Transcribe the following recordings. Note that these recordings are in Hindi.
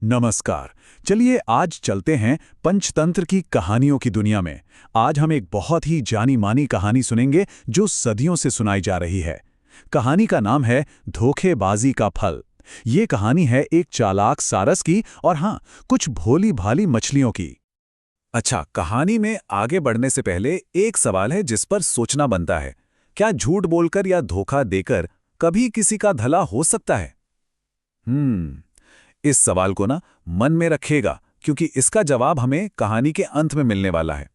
नमस्कार। चलिए आज चलते हैं पंचतंत्र की कहानियों की दुनिया में। आज हम एक बहुत ही जानी मानी कहानी सुनेंगे जो सदियों से सुनाई जा रही है। कहानी का नाम है धोखेबाजी का फल। ये कहानी है एक चालाक सारस की और हाँ, कुछ भोली भाली मछलियों की। अच्छा, कहानी में आगे बढ़ने से पहले एक सवाल है जिस पर सोचना बनता है। क्या झूठ बोलकर या धोखा देकर कभी किसी का भला हो सकता है? इस सवाल को ना मन में रखिएगा, क्योंकि इसका जवाब हमें कहानी के अंत में मिलने वाला है।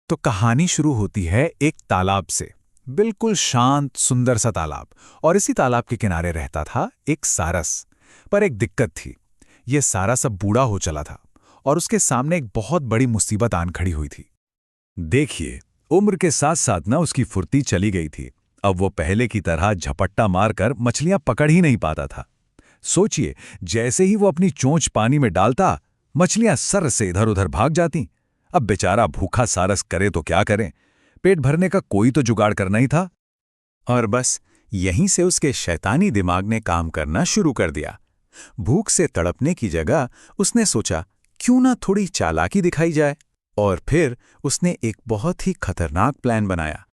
तो कहानी शुरू होती है एक तालाब से। बिल्कुल शांत सुंदर सा तालाब, और इसी तालाब के किनारे रहता था एक सारस। पर एक दिक्कत थी। ये सारस अब बूढ़ा हो चला था और उसके सामने एक बहुत बड़ी मुसीबत आन खड़ी हुई थी। देखिए, उम्र के साथ साथ ना उसकी फुर्ती चली गई थी। अब वो पहले की तरह झपट्टा मारकर मछलियां पकड़ ही नहीं पाता था। सोचिए, जैसे ही वो अपनी चोंच पानी में डालता, मछलियां सर से इधर उधर भाग जाती। अब बेचारा भूखा सारस करे तो क्या करें? पेट भरने का कोई तो जुगाड़ करना ही था। और बस यहीं से उसके शैतानी दिमाग ने काम करना शुरू कर दिया। भूख से तड़पने की जगह उसने सोचा, क्यों ना थोड़ी चालाकी दिखाई जाए। और फिर उसने एक बहुत ही खतरनाक प्लान बनाया।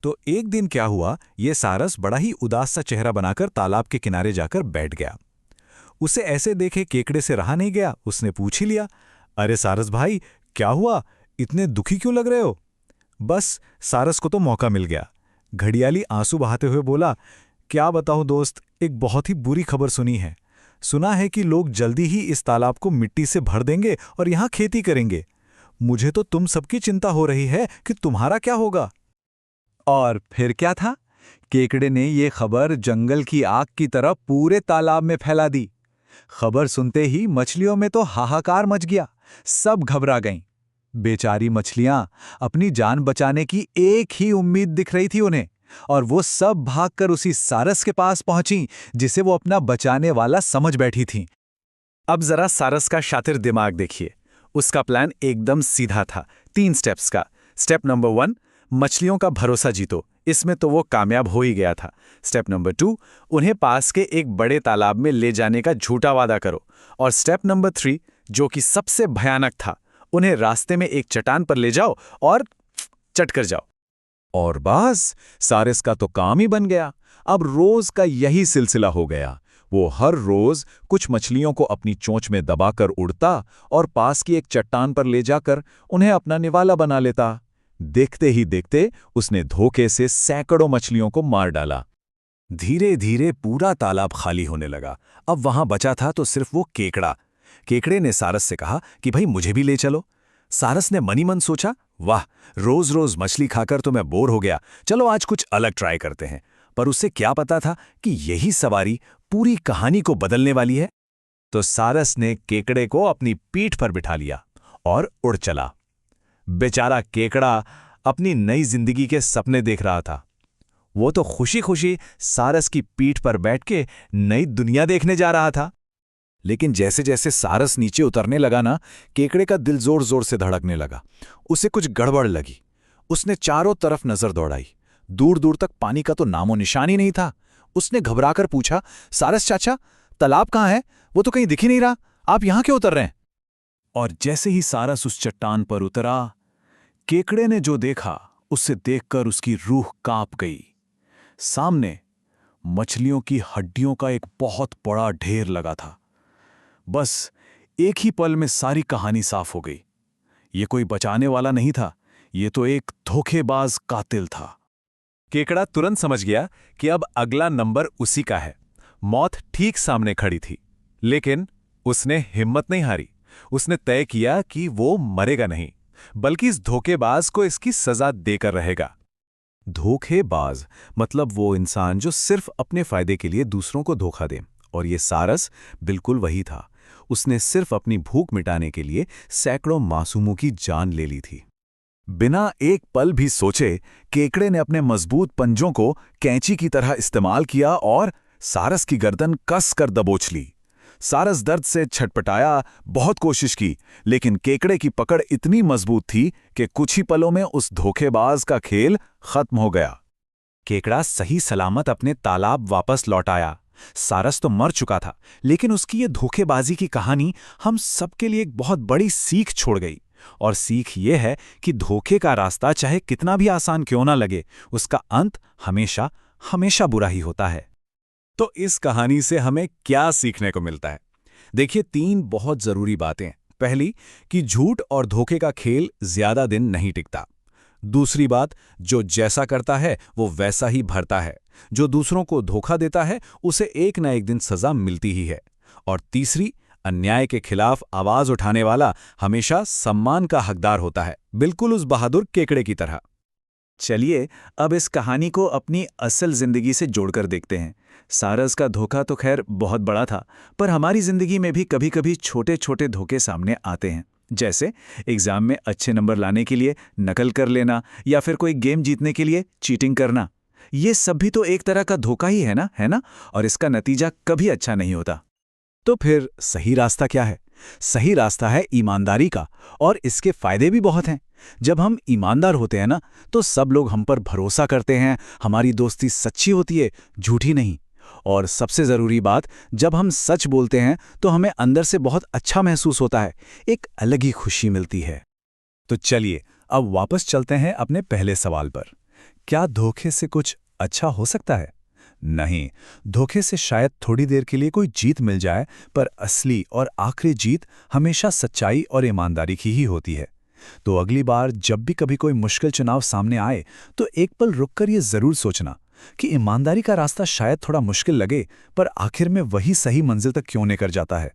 तो एक दिन क्या हुआ, ये सारस बड़ा ही उदास सा चेहरा बनाकर तालाब के किनारे जाकर बैठ गया। उसे ऐसे देखे केकड़े से रहा नहीं गया। उसने पूछ ही लिया, अरे सारस भाई, क्या हुआ? इतने दुखी क्यों लग रहे हो? बस सारस को तो मौका मिल गया। घड़ियाली आंसू बहाते हुए बोला, क्या बताऊं दोस्त, एक बहुत ही बुरी खबर सुनी है। सुना है कि लोग जल्दी ही इस तालाब को मिट्टी से भर देंगे और यहां खेती करेंगे। मुझे तो तुम सबकी चिंता हो रही है कि तुम्हारा क्या होगा। और फिर क्या था? केकड़े ने ये खबर जंगल की आग की तरह पूरे तालाब में फैला दी। खबर सुनते ही मछलियों में तो हाहाकार मच गया। सब घबरा गईं। बेचारी मछलियां अपनी जान बचाने की एक ही उम्मीद दिख रही थी उन्हें, और वो सब भागकर उसी सारस के पास पहुंची जिसे वो अपना बचाने वाला समझ बैठी थीं। अब जरा सारस का शातिर दिमाग देखिए। उसका प्लान एकदम सीधा था, 3 स्टेप्स का। स्टेप नंबर 1, मछलियों का भरोसा जीतो। इसमें तो वो कामयाब हो ही गया था। स्टेप नंबर 2, उन्हें पास के एक बड़े तालाब में ले जाने का झूठा वादा करो। और स्टेप नंबर 3, जो कि सबसे भयानक था, उन्हें रास्ते में एक चट्टान पर ले जाओ और चट कर जाओ। और बस सारस का तो काम ही बन गया। अब रोज का यही सिलसिला हो गया। वो हर रोज कुछ मछलियों को अपनी चोंच में दबाकर उड़ता और पास की एक चट्टान पर ले जाकर उन्हें अपना निवाला बना लेता। देखते ही देखते उसने धोखे से सैकड़ों मछलियों को मार डाला। धीरे धीरे पूरा तालाब खाली होने लगा। अब वहां बचा था तो सिर्फ वो केकड़ा। केकड़े ने सारस से कहा कि भाई मुझे भी ले चलो। सारस ने मनी मन सोचा, वाह, रोज रोज मछली खाकर तो मैं बोर हो गया, चलो आज कुछ अलग ट्राई करते हैं। पर उसे क्या पता था कि यही सवारी पूरी कहानी को बदलने वाली है। तो सारस ने केकड़े को अपनी पीठ पर बिठा लिया और उड़ चला। बेचारा केकड़ा अपनी नई जिंदगी के सपने देख रहा था। वो तो खुशी खुशी सारस की पीठ पर बैठ के नई दुनिया देखने जा रहा था। लेकिन जैसे जैसे सारस नीचे उतरने लगा ना, केकड़े का दिल जोर जोर से धड़कने लगा। उसे कुछ गड़बड़ लगी। उसने चारों तरफ नजर दौड़ाई। दूर दूर तक पानी का तो नामो निशान ही नहीं था। उसने घबराकर पूछा, सारस चाचा, तालाब कहाँ है? वो तो कहीं दिख ही नहीं रहा। आप यहां क्यों उतर रहे हैं? और जैसे ही सारस उस चट्टान पर उतरा, केकड़े ने जो देखा उसे देखकर उसकी रूह कांप गई। सामने मछलियों की हड्डियों का एक बहुत बड़ा ढेर लगा था। बस एक ही पल में सारी कहानी साफ हो गई। ये कोई बचाने वाला नहीं था, ये तो एक धोखेबाज कातिल था। केकड़ा तुरंत समझ गया कि अब अगला नंबर उसी का है। मौत ठीक सामने खड़ी थी, लेकिन उसने हिम्मत नहीं हारी। उसने तय किया कि वो मरेगा नहीं, बल्कि इस धोखेबाज को इसकी सजा देकर रहेगा। धोखेबाज मतलब वो इंसान जो सिर्फ अपने फायदे के लिए दूसरों को धोखा दे, और ये सारस बिल्कुल वही था। उसने सिर्फ अपनी भूख मिटाने के लिए सैकड़ों मासूमों की जान ले ली थी। बिना एक पल भी सोचे केकड़े ने अपने मजबूत पंजों को कैंची की तरह इस्तेमाल किया और सारस की गर्दन कस कर दबोच ली। सारस दर्द से छटपटाया, बहुत कोशिश की, लेकिन केकड़े की पकड़ इतनी मजबूत थी कि कुछ ही पलों में उस धोखेबाज का खेल खत्म हो गया। केकड़ा सही सलामत अपने तालाब वापस लौट आया, सारस तो मर चुका था, लेकिन उसकी ये धोखेबाजी की कहानी हम सबके लिए एक बहुत बड़ी सीख छोड़ गई। और सीख ये है कि धोखे का रास्ता चाहे कितना भी आसान क्यों ना लगे, उसका अंत हमेशा हमेशा बुरा ही होता है। तो इस कहानी से हमें क्या सीखने को मिलता है? देखिए, 3 बहुत जरूरी बातें। पहली, कि झूठ और धोखे का खेल ज्यादा दिन नहीं टिकता। दूसरी बात, जो जैसा करता है वो वैसा ही भरता है। जो दूसरों को धोखा देता है उसे एक न एक दिन सजा मिलती ही है। और तीसरी, अन्याय के खिलाफ आवाज उठाने वाला हमेशा सम्मान का हकदार होता है, बिल्कुल उस बहादुर केकड़े की तरह। चलिए अब इस कहानी को अपनी असल जिंदगी से जोड़कर देखते हैं। सारस का धोखा तो खैर बहुत बड़ा था, पर हमारी जिंदगी में भी कभी-कभी छोटे-छोटे धोखे सामने आते हैं। जैसे एग्जाम में अच्छे नंबर लाने के लिए नकल कर लेना, या फिर कोई गेम जीतने के लिए चीटिंग करना। ये सब भी तो एक तरह का धोखा ही है ना, है ना? और इसका नतीजा कभी अच्छा नहीं होता। तो फिर सही रास्ता क्या है? सही रास्ता है ईमानदारी का, और इसके फायदे भी बहुत हैं। जब हम ईमानदार होते हैं ना, तो सब लोग हम पर भरोसा करते हैं, हमारी दोस्ती सच्ची होती है, झूठी नहीं। और सबसे ज़रूरी बात, जब हम सच बोलते हैं तो हमें अंदर से बहुत अच्छा महसूस होता है, एक अलग ही खुशी मिलती है। तो चलिए अब वापस चलते हैं अपने पहले सवाल पर। क्या धोखे से कुछ अच्छा हो सकता है? नहीं, धोखे से शायद थोड़ी देर के लिए कोई जीत मिल जाए, पर असली और आखिरी जीत हमेशा सच्चाई और ईमानदारी की ही होती है। तो अगली बार जब भी कभी कोई मुश्किल चुनाव सामने आए, तो एक पल रुककर ये जरूर सोचना कि ईमानदारी का रास्ता शायद थोड़ा मुश्किल लगे, पर आखिर में वही सही मंजिल तक क्यों लेकर जाता है।